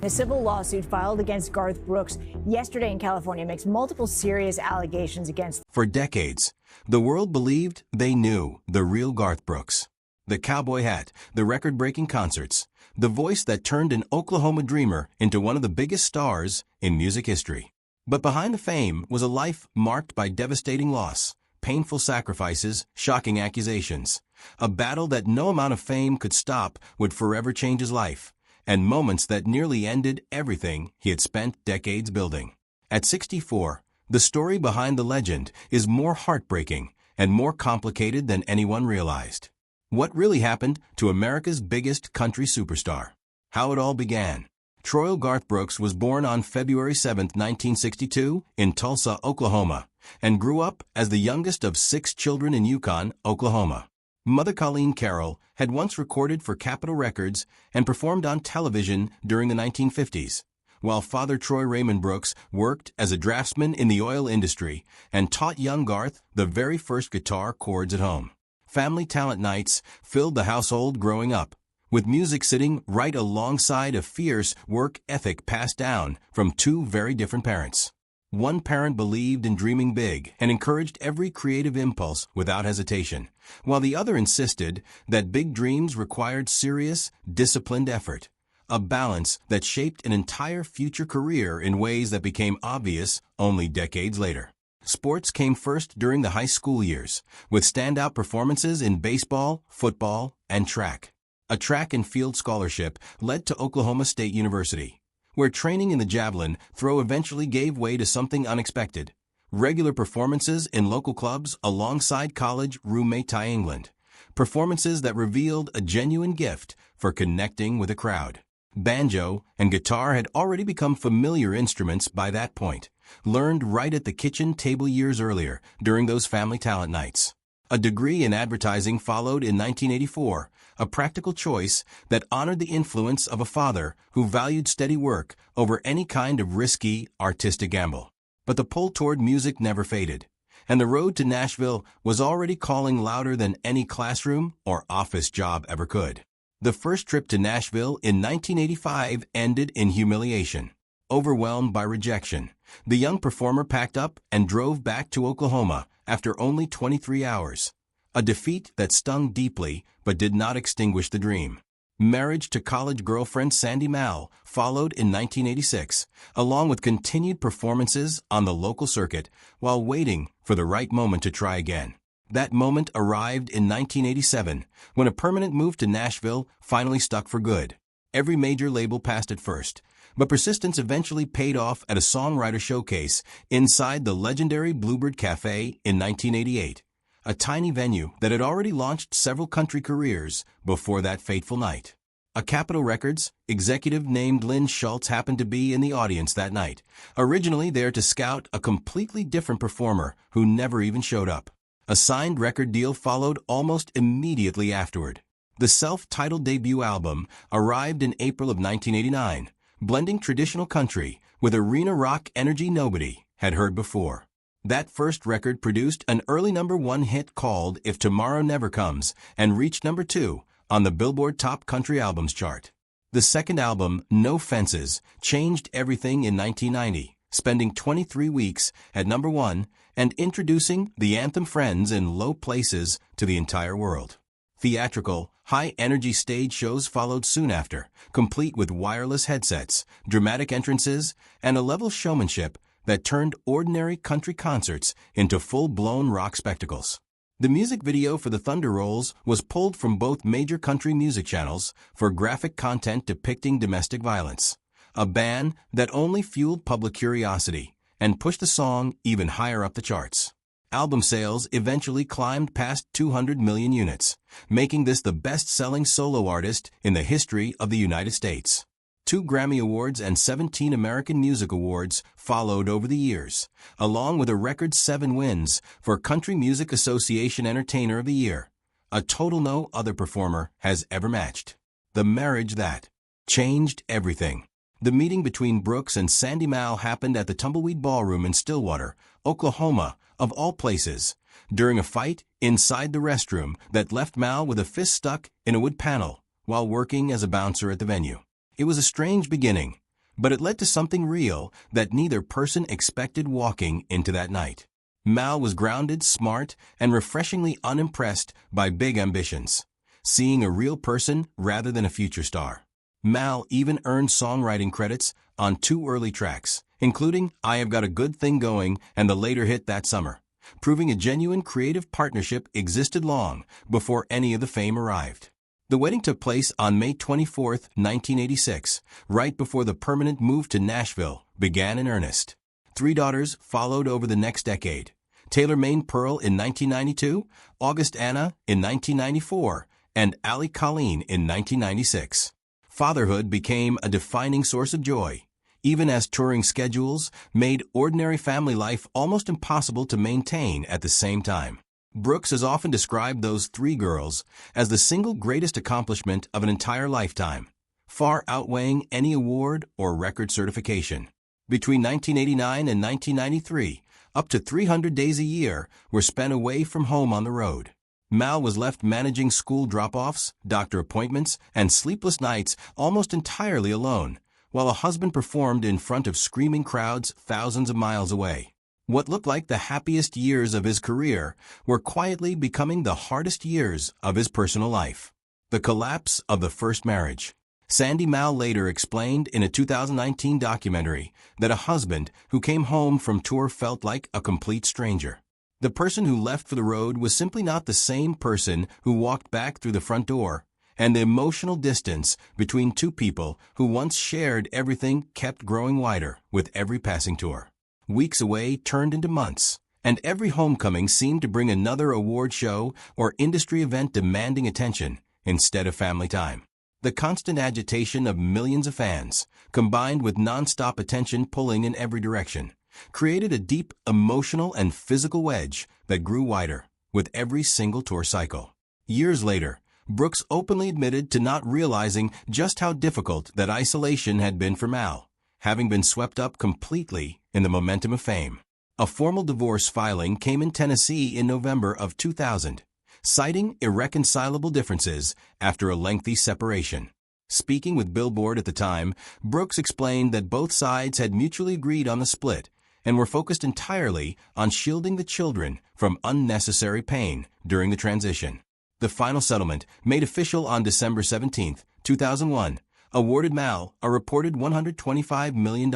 A civil lawsuit filed against Garth Brooks yesterday in California makes multiple serious allegations against. For decades, the world believed they knew the real Garth Brooks. The cowboy hat, the record-breaking concerts, the voice that turned an Oklahoma dreamer into one of the biggest stars in music history. But behind the fame was a life marked by devastating loss, painful sacrifices, shocking accusations. A battle that no amount of fame could stop would forever change his life, and moments that nearly ended everything he had spent decades building. At 64, the story behind the legend is more heartbreaking and more complicated than anyone realized. What really happened to America's biggest country superstar? How it all began. Troy Garth Brooks was born on February 7, 1962, in Tulsa, Oklahoma, and grew up as the youngest of 6 children in Yukon, Oklahoma. Mother Colleen Carroll had once recorded for Capitol Records and performed on television during the 1950s, while Father Troy Raymond Brooks worked as a draftsman in the oil industry and taught young Garth the very first guitar chords at home. Family talent nights filled the household growing up, with music sitting right alongside a fierce work ethic passed down from 2 very different parents. One parent believed in dreaming big and encouraged every creative impulse without hesitation, while the other insisted that big dreams required serious, disciplined effort, a balance that shaped an entire future career in ways that became obvious only decades later. Sports came first during the high school years, with standout performances in baseball, football, and track. A track and field scholarship led to Oklahoma State University, where training in the javelin throw eventually gave way to something unexpected: regular performances in local clubs alongside college roommate Ty England, performances that revealed a genuine gift for connecting with a crowd. Banjo and guitar had already become familiar instruments by that point, learned right at the kitchen table years earlier during those family talent nights. A degree in advertising followed in 1984, a practical choice that honored the influence of a father who valued steady work over any kind of risky, artistic gamble. But the pull toward music never faded, and the road to Nashville was already calling louder than any classroom or office job ever could. The first trip to Nashville in 1985 ended in humiliation. Overwhelmed by rejection, the young performer packed up and drove back to Oklahoma after only 23 hours. A defeat that stung deeply but did not extinguish the dream. Marriage to college girlfriend Sandy Mal followed in 1986, along with continued performances on the local circuit while waiting for the right moment to try again. That moment arrived in 1987, when a permanent move to Nashville finally stuck for good. Every major label passed it first, but persistence eventually paid off at a songwriter showcase inside the legendary Bluebird Cafe in 1988, a tiny venue that had already launched several country careers before that fateful night. A Capitol Records executive named Lynn Schultz happened to be in the audience that night, originally there to scout a completely different performer who never even showed up. A signed record deal followed almost immediately afterward. The self-titled debut album arrived in April of 1989, blending traditional country with arena rock energy nobody had heard before. That first record produced an early #1 hit called If Tomorrow Never Comes and reached #2 on the Billboard Top Country Albums chart. The second album, No Fences, changed everything in 1990, spending 23 weeks at #1 and introducing the anthem Friends in Low Places to the entire world. Theatrical, high-energy stage shows followed soon after, complete with wireless headsets, dramatic entrances, and a level showmanship that turned ordinary country concerts into full-blown rock spectacles. The music video for the Thunder Rolls was pulled from both major country music channels for graphic content depicting domestic violence, a ban that only fueled public curiosity and pushed the song even higher up the charts. Album sales eventually climbed past 200 million units, making this the best-selling solo artist in the history of the United States. 2 Grammy Awards and 17 American Music Awards followed over the years, along with a record 7 wins for Country Music Association Entertainer of the Year, a total no other performer has ever matched. The marriage that changed everything. The meeting between Brooks and Sandy Mal happened at the Tumbleweed Ballroom in Stillwater, Oklahoma, of all places, during a fight inside the restroom that left Mal with a fist stuck in a wood panel while working as a bouncer at the venue. It was a strange beginning, But it led to something real that neither person expected walking into that night. Mal was grounded, smart, and refreshingly unimpressed by big ambitions, seeing a real person rather than a future star. Mal even earned songwriting credits on 2 early tracks, including I Have Got a Good Thing Going and the later hit That Summer, proving a genuine creative partnership existed long before any of the fame arrived. The wedding took place on May 24, 1986, right before the permanent move to Nashville began in earnest. 3 daughters followed over the next decade: Taylor Maine Pearl in 1992, August Anna in 1994, and Allie Colleen in 1996. Fatherhood became a defining source of joy, even as touring schedules made ordinary family life almost impossible to maintain at the same time. Brooks has often described those 3 girls as the single greatest accomplishment of an entire lifetime, far outweighing any award or record certification. Between 1989 and 1993, up to 300 days a year were spent away from home on the road. Mal was left managing school drop-offs, doctor appointments, and sleepless nights almost entirely alone, while a husband performed in front of screaming crowds thousands of miles away. What looked like the happiest years of his career were quietly becoming the hardest years of his personal life. The collapse of the first marriage. Sandy Mal later explained in a 2019 documentary that a husband who came home from tour felt like a complete stranger. The person who left for the road was simply not the same person who walked back through the front door, and the emotional distance between 2 people who once shared everything kept growing wider with every passing tour. Weeks away turned into months, and every homecoming seemed to bring another award show or industry event demanding attention instead of family time. The constant agitation of millions of fans, combined with non-stop attention pulling in every direction, created a deep emotional and physical wedge that grew wider with every single tour cycle. Years later, Brooks openly admitted to not realizing just how difficult that isolation had been for Mal, having been swept up completely in the momentum of fame. A formal divorce filing came in Tennessee in November of 2000, citing irreconcilable differences after a lengthy separation. Speaking with Billboard at the time, Brooks explained that both sides had mutually agreed on the split and were focused entirely on shielding the children from unnecessary pain during the transition. The final settlement, made official on December 17, 2001, awarded Mal a reported $125 million,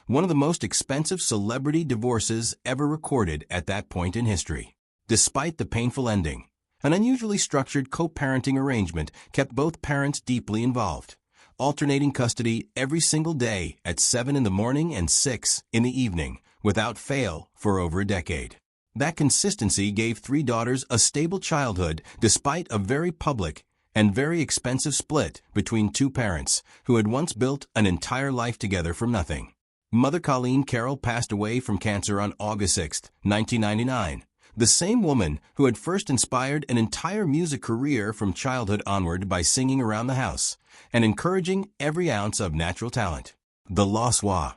one of the most expensive celebrity divorces ever recorded at that point in history. Despite the painful ending, an unusually structured co-parenting arrangement kept both parents deeply involved, alternating custody every single day at 7 in the morning and 6 in the evening, without fail for over a decade. That consistency gave 3 daughters a stable childhood despite a very public and very expensive split between 2 parents who had once built an entire life together from nothing. Mother Colleen Carroll passed away from cancer on August 6, 1999. The same woman who had first inspired an entire music career from childhood onward by singing around the house and encouraging every ounce of natural talent. The loss was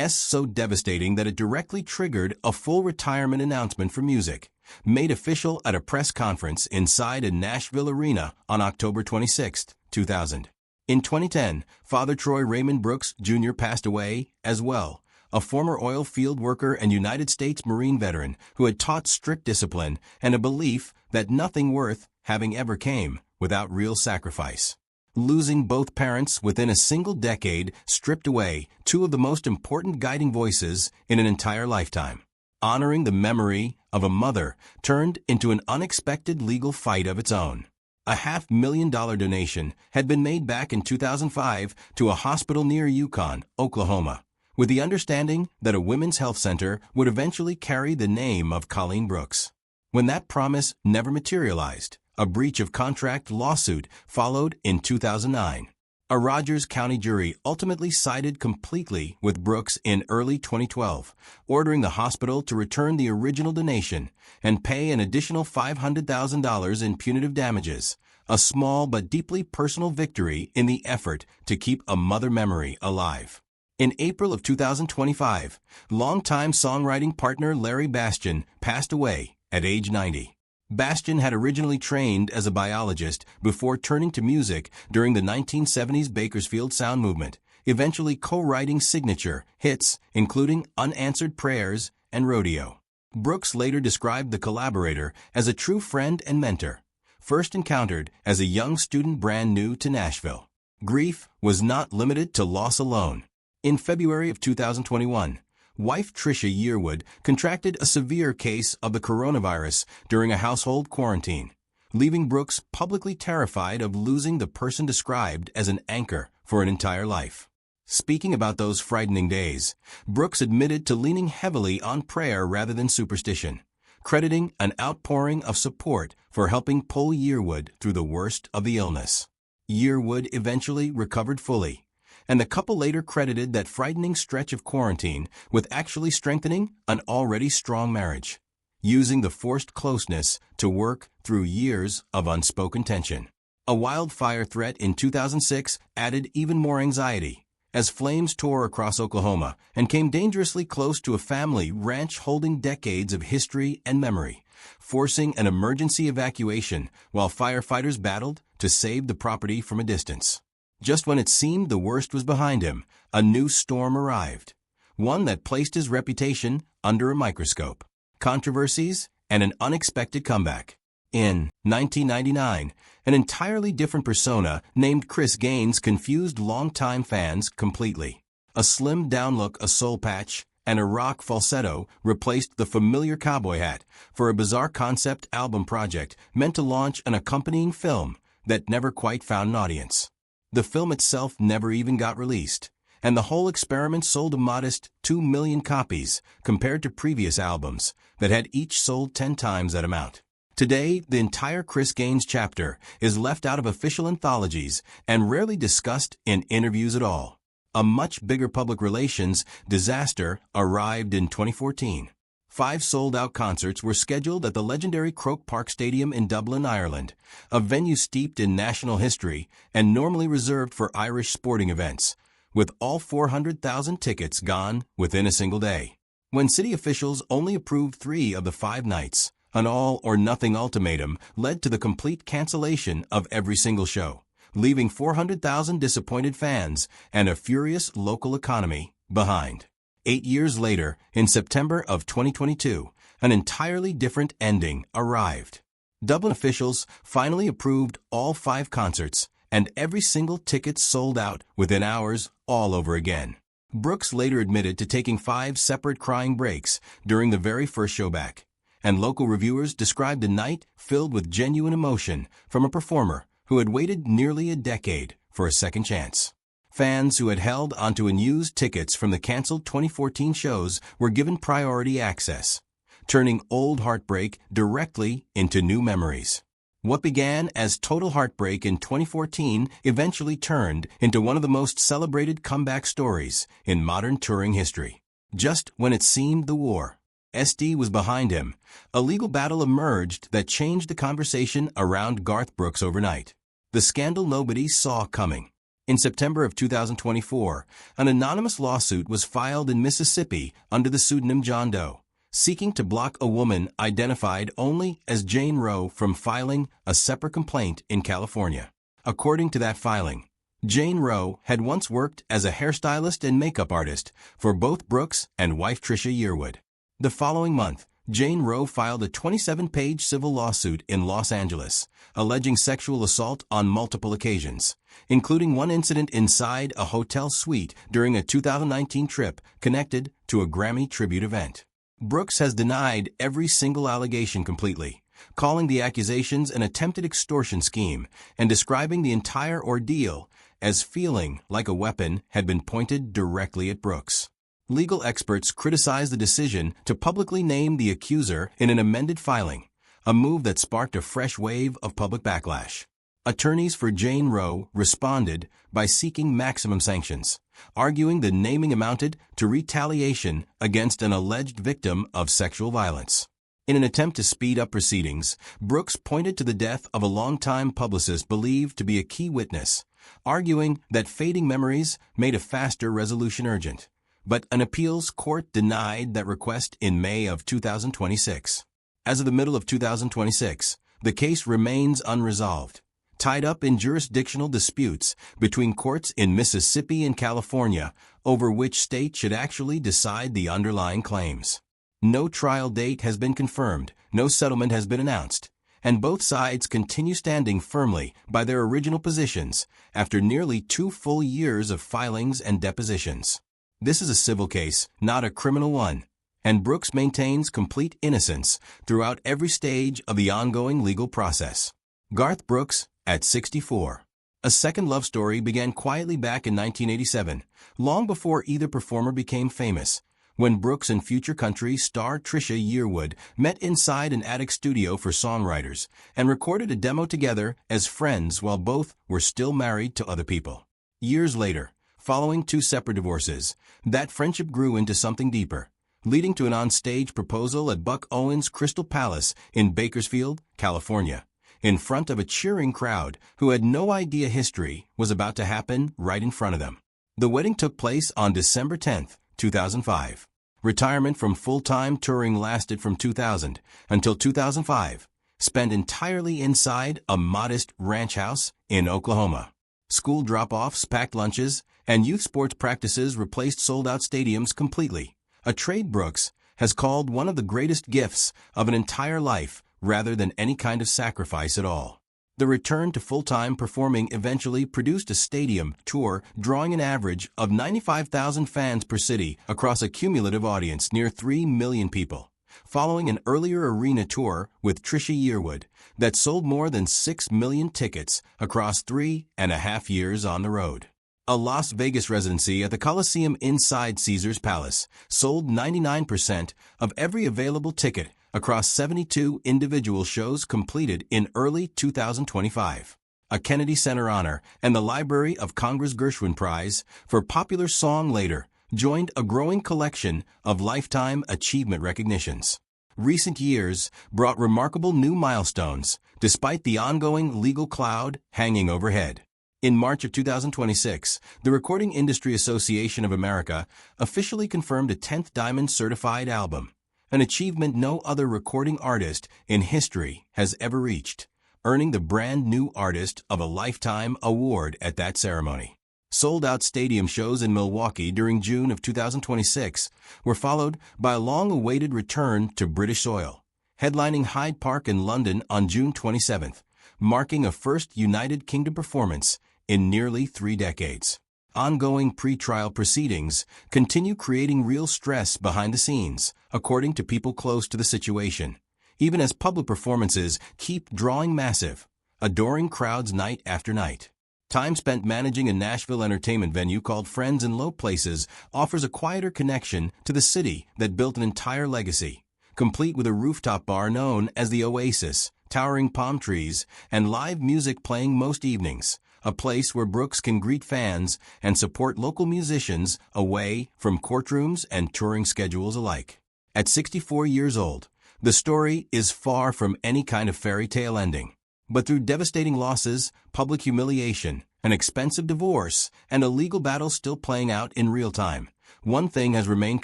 so devastating that it directly triggered a full retirement announcement for music, made official at a press conference inside a Nashville arena on October 26, 2000. In 2010, Father Troy Raymond Brooks Jr. passed away as well, a former oil field worker and United States Marine veteran who had taught strict discipline and a belief that nothing worth having ever came without real sacrifice. Losing both parents within a single decade stripped away 2 of the most important guiding voices in an entire lifetime. Honoring the memory of a mother turned into an unexpected legal fight of its own. A $500,000 donation had been made back in 2005 to a hospital near Yukon, Oklahoma, with the understanding that a women's health center would eventually carry the name of Colleen Brooks. When that promise never materialized, a breach of contract lawsuit followed in 2009. A Rogers County jury ultimately sided completely with Brooks in early 2012, ordering the hospital to return the original donation and pay an additional $500,000 in punitive damages, a small but deeply personal victory in the effort to keep a mother memory alive. In April of 2025, longtime songwriting partner Larry Bastian passed away at age 90. Bastian had originally trained as a biologist before turning to music during the 1970s Bakersfield sound movement, eventually co-writing signature hits, including Unanswered Prayers and Rodeo. Brooks later described the collaborator as a true friend and mentor, first encountered as a young student brand new to Nashville. Grief was not limited to loss alone. In February of 2021, wife Trisha Yearwood contracted a severe case of the coronavirus during a household quarantine, leaving Brooks publicly terrified of losing the person described as an anchor for an entire life. Speaking about those frightening days, Brooks admitted to leaning heavily on prayer rather than superstition, crediting an outpouring of support for helping pull Yearwood through the worst of the illness. Yearwood eventually recovered fully, and the couple later credited that frightening stretch of quarantine with actually strengthening an already strong marriage, using the forced closeness to work through years of unspoken tension. A wildfire threat in 2006 added even more anxiety, as flames tore across Oklahoma and came dangerously close to a family ranch holding decades of history and memory, forcing an emergency evacuation while firefighters battled to save the property from a distance. Just when it seemed the worst was behind him, a new storm arrived, one that placed his reputation under a microscope. Controversies and an unexpected comeback. In 1999, an entirely different persona named Chris Gaines confused longtime fans completely. A slimmed-down look, a soul patch, and a rock falsetto replaced the familiar cowboy hat for a bizarre concept album project meant to launch an accompanying film that never quite found an audience. The film itself never even got released, and the whole experiment sold a modest 2 million copies compared to previous albums that had each sold 10 times that amount. Today, the entire Chris Gaines chapter is left out of official anthologies and rarely discussed in interviews at all. A much bigger public relations disaster arrived in 2014. 5 sold-out concerts were scheduled at the legendary Croke Park Stadium in Dublin, Ireland, a venue steeped in national history and normally reserved for Irish sporting events, with all 400,000 tickets gone within a single day. When city officials only approved 3 of the 5 nights, an all-or-nothing ultimatum led to the complete cancellation of every single show, leaving 400,000 disappointed fans and a furious local economy behind. 8 years later, in September of 2022, an entirely different ending arrived. Dublin officials finally approved all 5 concerts, and every single ticket sold out within hours all over again. Brooks later admitted to taking 5 separate crying breaks during the very first show back, and local reviewers described a night filled with genuine emotion from a performer who had waited nearly a decade for a second chance. Fans who had held onto unused tickets from the canceled 2014 shows were given priority access, turning old heartbreak directly into new memories. What began as total heartbreak in 2014 eventually turned into one of the most celebrated comeback stories in modern touring history. Just when it seemed the war, SD was behind him, a legal battle emerged that changed the conversation around Garth Brooks overnight. The scandal nobody saw coming. In September of 2024, an anonymous lawsuit was filed in Mississippi under the pseudonym John Doe, seeking to block a woman identified only as Jane Roe from filing a separate complaint in California. According to that filing, Jane Roe had once worked as a hairstylist and makeup artist for both Brooks and wife Trisha Yearwood. The following month, Jane Roe filed a 27-page civil lawsuit in Los Angeles, alleging sexual assault on multiple occasions, including one incident inside a hotel suite during a 2019 trip connected to a Grammy tribute event. Brooks has denied every single allegation completely, calling the accusations an attempted extortion scheme and describing the entire ordeal as feeling like a weapon had been pointed directly at Brooks. Legal experts criticized the decision to publicly name the accuser in an amended filing, a move that sparked a fresh wave of public backlash. Attorneys for Jane Roe responded by seeking maximum sanctions, arguing the naming amounted to retaliation against an alleged victim of sexual violence. In an attempt to speed up proceedings, Brooks pointed to the death of a longtime publicist believed to be a key witness, arguing that fading memories made a faster resolution urgent. But an appeals court denied that request in May of 2026. As of the middle of 2026, the case remains unresolved. tied up in jurisdictional disputes between courts in Mississippi and California over which state should actually decide the underlying claims. No trial date has been confirmed, no settlement has been announced, and both sides continue standing firmly by their original positions after nearly 2 full years of filings and depositions. This is a civil case, not a criminal one, and Brooks maintains complete innocence throughout every stage of the ongoing legal process. Garth Brooks, at 64. A second love story began quietly back in 1987, long before either performer became famous, when Brooks and future country star Trisha Yearwood met inside an attic studio for songwriters and recorded a demo together as friends while both were still married to other people. Years later, following 2 separate divorces, that friendship grew into something deeper, leading to an on-stage proposal at Buck Owens' Crystal Palace in Bakersfield, California, in front of a cheering crowd who had no idea history was about to happen right in front of them. The wedding took place on December 10, 2005. Retirement from full-time touring lasted from 2000 until 2005, spent entirely inside a modest ranch house in Oklahoma. School drop-offs, packed lunches, and youth sports practices replaced sold-out stadiums completely, a trade Brooks has called one of the greatest gifts of an entire life rather than any kind of sacrifice at all. The return to full-time performing eventually produced a stadium tour drawing an average of 95,000 fans per city across a cumulative audience near 3 million people, following an earlier arena tour with Trisha Yearwood that sold more than 6 million tickets across 3.5 years on the road. A Las Vegas residency at the Coliseum inside Caesar's Palace sold 99% of every available ticket across 72 individual shows completed in early 2025. A Kennedy Center honor and the Library of Congress Gershwin Prize for Popular Song later joined a growing collection of lifetime achievement recognitions. Recent years brought remarkable new milestones, despite the ongoing legal cloud hanging overhead. In March of 2026, the Recording Industry Association of America officially confirmed a 10th Diamond certified album, an achievement no other recording artist in history has ever reached, earning the brand new Artist of a Lifetime award at that ceremony. Sold-out stadium shows in Milwaukee during June of 2026 were followed by a long-awaited return to British soil, headlining Hyde Park in London on June 27th, marking a first United Kingdom performance in nearly 3 decades. Ongoing pre-trial proceedings continue creating real stress behind the scenes, according to people close to the situation, even as public performances keep drawing massive, adoring crowds night after night. Time spent managing a Nashville entertainment venue called Friends in Low Places offers a quieter connection to the city that built an entire legacy, complete with a rooftop bar known as the Oasis, towering palm trees, and live music playing most evenings, a place where Brooks can greet fans and support local musicians away from courtrooms and touring schedules alike. At 64 years old, the story is far from any kind of fairy tale ending. But through devastating losses, public humiliation, an expensive divorce, and a legal battle still playing out in real time, one thing has remained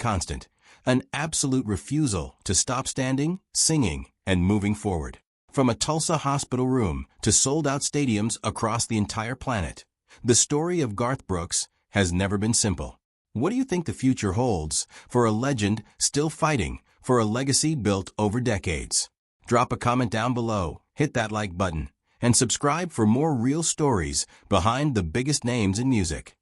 constant: an absolute refusal to stop standing, singing, and moving forward. From a Tulsa hospital room to sold-out stadiums across the entire planet, the story of Garth Brooks has never been simple. What do you think the future holds for a legend still fighting for a legacy built over decades? Drop a comment down below, hit that like button, and subscribe for more real stories behind the biggest names in music.